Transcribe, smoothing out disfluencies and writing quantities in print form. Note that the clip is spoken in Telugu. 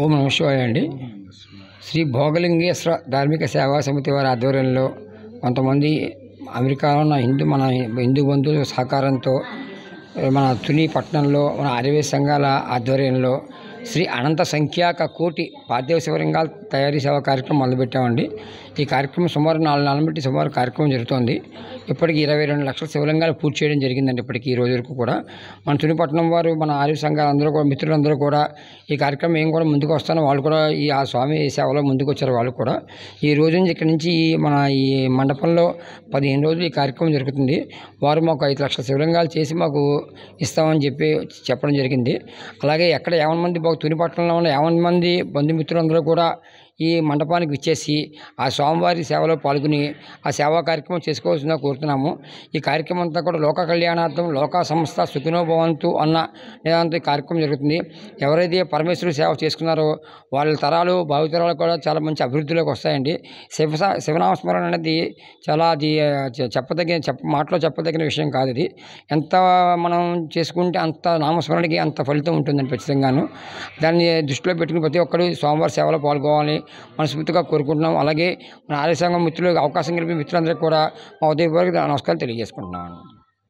ఓం నమః శివాయ అండి. శ్రీ భోగలింగేశ్వర ధార్మిక సేవా సమితి వారి ఆధ్వర్యంలో కొంతమంది అమెరికాలో ఉన్న మన హిందూ బంధువుల సహకారంతో మన తుని పట్టణంలో మన ఆర్యవేద సంఘాల ఆధ్వర్యంలో శ్రీ అనంత సంఖ్యాక కోటి పార్థివ శివలింగాల తయారీ సేవా కార్యక్రమం మొదలుపెట్టామండి. ఈ కార్యక్రమం సుమారు 4 నెలల బట్టి సుమారు కార్యక్రమం జరుగుతోంది. ఇప్పటికి 22 లక్షల శివలింగాలు పూర్తి చేయడం జరిగిందండి. ఇప్పటికి ఈ రోజు వరకు కూడా మన తునిపట్నం వారు మన ఆర్య సంఘాలు అందరూ కూడా మిత్రులందరూ కూడా ఈ కార్యక్రమం ఏం కూడా ముందుకు వస్తానో వాళ్ళు కూడా ఆ స్వామి సేవలో ముందుకు వచ్చారు. వాళ్ళు కూడా ఈ రోజు నుంచి ఇక్కడి నుంచి ఈ మండపంలో 15 రోజులు ఈ కార్యక్రమం జరుగుతుంది. వారు మాకు 5 లక్షల శివలింగాలు చేసి మాకు ఇస్తామని చెప్పడం జరిగింది. అలాగే ఎక్కడ 50 మంది తునిపట్నంలో ఉన్న 50 మంది బంధుమిత్రులందరూ కూడా ఈ మండపానికి విచ్చేసి ఆ స్వామివారి సేవలో పాల్గొని ఆ సేవా కార్యక్రమం చేసుకోవాల్సిందిగా కోరుతున్నాము. ఈ కార్యక్రమం అంతా కూడా లోక కళ్యాణార్థం లోకా సంస్థ సుఖినో భవంతు అన్న నిదానంతో ఈ కార్యక్రమం జరుగుతుంది. ఎవరైతే పరమేశ్వరుడు సేవ చేసుకున్నారో వాళ్ళ తరాలు భావితరాలు కూడా చాలా మంచి అభివృద్ధిలోకి వస్తాయండి. శివనామస్మరణ అనేది చాలా అది మాటలో చెప్పదగిన విషయం కాదు. ఇది ఎంత మనం చేసుకుంటే అంత నామస్మరణకి అంత ఫలితం ఉంటుందని ఖచ్చితంగాను. దాన్ని దృష్టిలో పెట్టుకుని ప్రతి ఒక్కరు స్వామివారి సేవలో పాల్గొవాలి మనస్ఫూర్తిగా కోరుకుంటున్నాం. అలాగే మన ఆర్య సంఘం మిత్రులకు అవకాశం కలిపి మిత్రులందరికీ కూడా మా ఉదయపూర్వక నమస్కారాలు తెలియజేసుకుంటున్నాను.